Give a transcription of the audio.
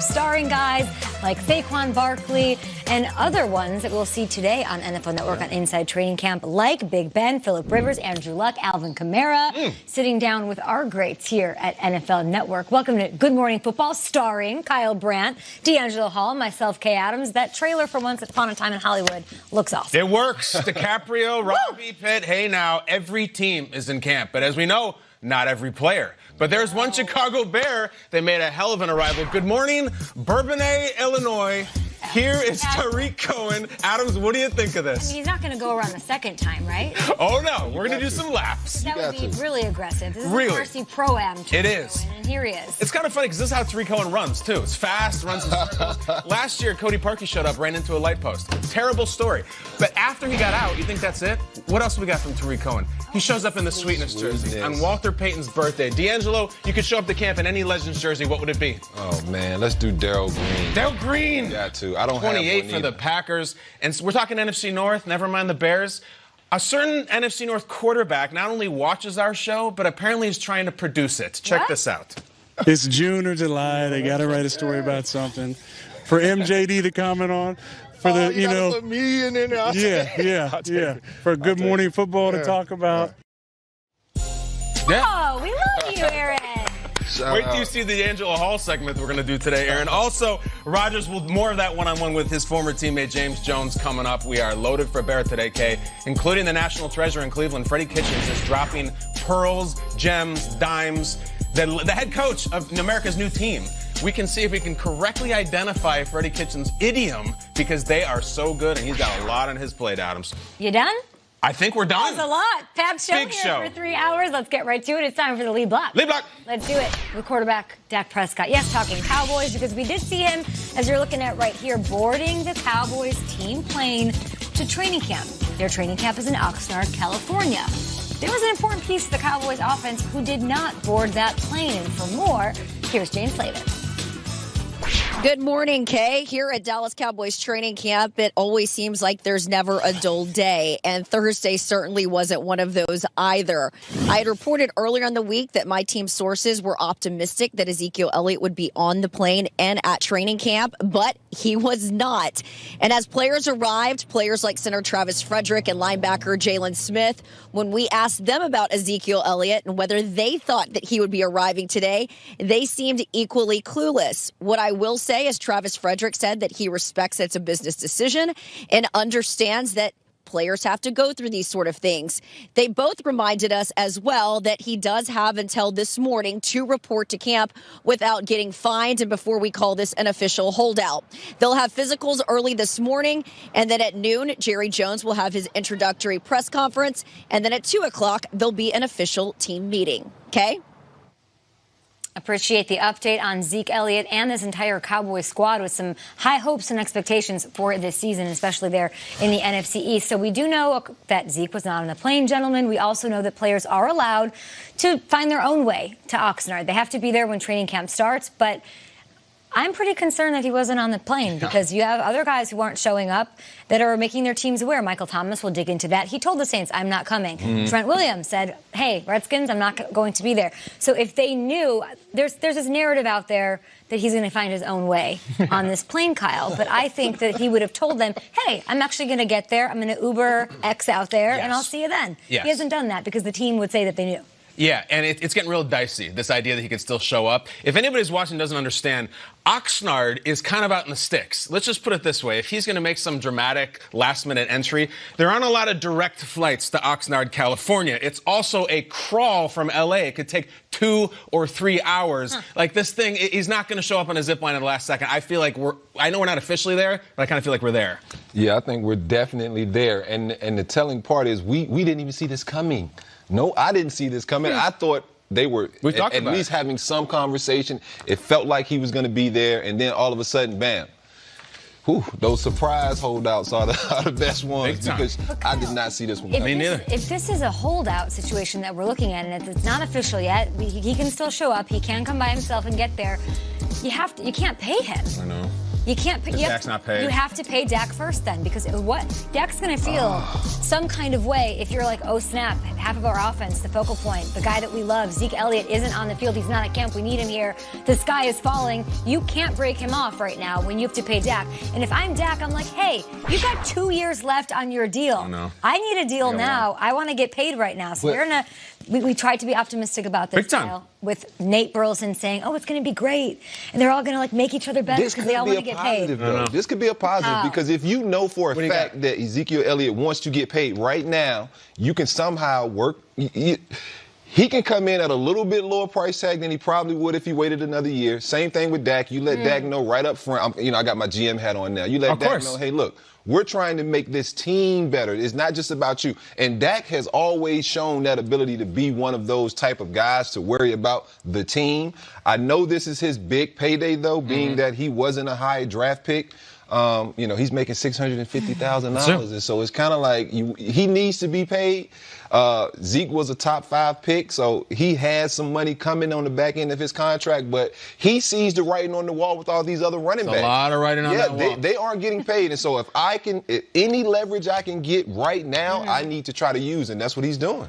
camp, starring guys like Saquon Barkley and other ones that we'll see today on NFL Network on Inside Training Camp, like Big Ben, Phillip Rivers, Andrew Luck, Alvin Kamara, sitting down with our greats here at NFL Network. Welcome to Good Morning Football, starring Kyle Brandt, D'Angelo Hall, myself, Kay Adams. That trailer for Once Upon a Time in Hollywood looks awesome. It works. DiCaprio, Robbie, Pitt. Hey, now, every team is in camp. But as we know, not every player. But there's one Chicago Bear. They made a hell of an arrival. Good morning, Bourbonnais, Illinois. Here is Tariq Cohen. Adams, what do you think of this? I mean, he's not going to go around the second time, right? Oh, no. We're going to do some laps. That would be really aggressive. This is Really? a Varsity Pro-Am. It is. And here he is. It's kind of funny because this is how Tariq Cohen runs, too. It's fast, runs in circles. Last year, Cody Parkey showed up, ran into a light post. Terrible story. But after he got out, you think that's it? What else we got from Tariq Cohen? He shows up in the Sweetness jersey on Walter Payton's birthday. D'Angelo, you could show up to camp in any Legends jersey. What would it be? Oh, man, let's do Darryl Green. Darryl Green. Got to. I don't 28 have one for either. the Packers. And so we're talking NFC North, never mind the Bears. A certain NFC North quarterback not only watches our show, but apparently is trying to produce it. Check this out. It's June or July. They got to write a story about something for MJD to comment on. For the, you know, put me in there. Yeah. For Good Morning Football to talk about. Yeah. Oh, we love you, Aaron. Wait till you see the D'Angelo Hall segment we're going to do today, Aaron. Also, Rodgers will more of that one-on-one with his former teammate James Jones coming up. We are loaded for bear today, Kay, including the national treasure in Cleveland. Freddie Kitchens is dropping pearls, gems, dimes. The head coach of America's new team. We can see if we can correctly identify Freddie Kitchens' idiom because they are so good, and he's got a lot on his plate, Adams. You done? I think we're done. That's a lot. Pap show Big here show. for 3 hours. Let's get right to it. It's time for the lead block. Lead block. Let's do it. The quarterback, Dak Prescott. Yes, talking Cowboys, because we did see him, as you're looking at right here, boarding the Cowboys team plane to training camp. Their training camp is in Oxnard, California. There was an important piece of the Cowboys offense who did not board that plane. And for more, here's Jane Slater. Good morning, Kay. Here at Dallas Cowboys training camp, it always seems like there's never a dull day, and Thursday certainly wasn't one of those either. I had reported earlier in the week that my team sources were optimistic that Ezekiel Elliott would be on the plane and at training camp, but he was not. And as players arrived, players like center Travis Frederick and linebacker Jalen Smith, when we asked them about Ezekiel Elliott and whether they thought that he would be arriving today, they seemed equally clueless. What I will say, as Travis Frederick said, that he respects it's a business decision and understands that players have to go through these sort of things. They both reminded us as well that he does have until this morning to report to camp without getting fined and before we call this an official holdout. They'll have physicals early this morning, and then at noon, Jerry Jones will have his introductory press conference, and then at 2 o'clock, there'll be an official team meeting. Okay? Appreciate the update on Zeke Elliott and this entire Cowboys squad with some high hopes and expectations for this season, especially there in the NFC East. So we do know that Zeke was not on the plane, gentlemen. We also know that players are allowed to find their own way to Oxnard. They have to be there when training camp starts, but I'm pretty concerned that he wasn't on the plane because you have other guys who aren't showing up that are making their teams aware. Michael Thomas will dig into that. He told the Saints, I'm not coming. Trent Williams said, hey, Redskins, I'm not going to be there. So if they knew, there's this narrative out there that he's going to find his own way on this plane, Kyle. But I think that he would have told them, hey, I'm actually going to get there. I'm going to Uber X out there, and I'll see you then. Yes. He hasn't done that because the team would say that they knew. Yeah, and it's getting real dicey, this idea that he could still show up. If anybody's watching doesn't understand, Oxnard is kind of out in the sticks. Let's just put it this way. If he's going to make some dramatic last-minute entry, there aren't a lot of direct flights to Oxnard, California. It's also a crawl from L.A. It could take 2 or 3 hours. Like this thing, he's not going to show up on a zip line at the last second. I feel like I know we're not officially there, but I kind of feel like we're there. Yeah, I think we're definitely there. And the telling part is we didn't even see this coming. No, I didn't see this coming. I thought they were at least having some conversation. It felt like he was going to be there, and then all of a sudden, bam. Whew, those surprise holdouts are the best ones because I did not see this one coming. Me neither. If this is a holdout situation that we're looking at, and it's not official yet, he can still show up. He can come by himself and get there. You can't pay him. I know. You can't. Dak's not paid. You have to pay Dak first then, because what Dak's going to feel some kind of way if you're like, oh snap, half of our offense, the focal point, the guy that we love, Zeke Elliott, isn't on the field. He's not at camp. We need him here. The sky is falling. You can't break him off right now when you have to pay Dak. And if I'm Dak, I'm like, hey, you got 2 years left on your deal. I need a deal now. I want to get paid right now. So we tried to be optimistic about this deal with Nate Burleson saying, oh, it's going to be great. And they're all going to like make each other better because they all want to get paid. This could be a positive because if you know for a fact that Ezekiel Elliott wants to get paid right now, you can somehow work. He can come in at a little bit lower price tag than he probably would if he waited another year. Same thing with Dak. You let Dak know right up front. I got my GM hat on now. You let Dak know, hey, look, we're trying to make this team better. It's not just about you. And Dak has always shown that ability to be one of those type of guys to worry about the team. I know this is his big payday, though, being that he wasn't a high draft pick. He's making $650,000, and so it's kind of like he needs to be paid. Zeke was a top 5 pick, so he has some money coming on the back end of his contract, but he sees the writing on the wall with all these other running backs. A lot of writing on that wall. They aren't getting paid, and so if any leverage I can get right now, I need to try to use, and that's what he's doing.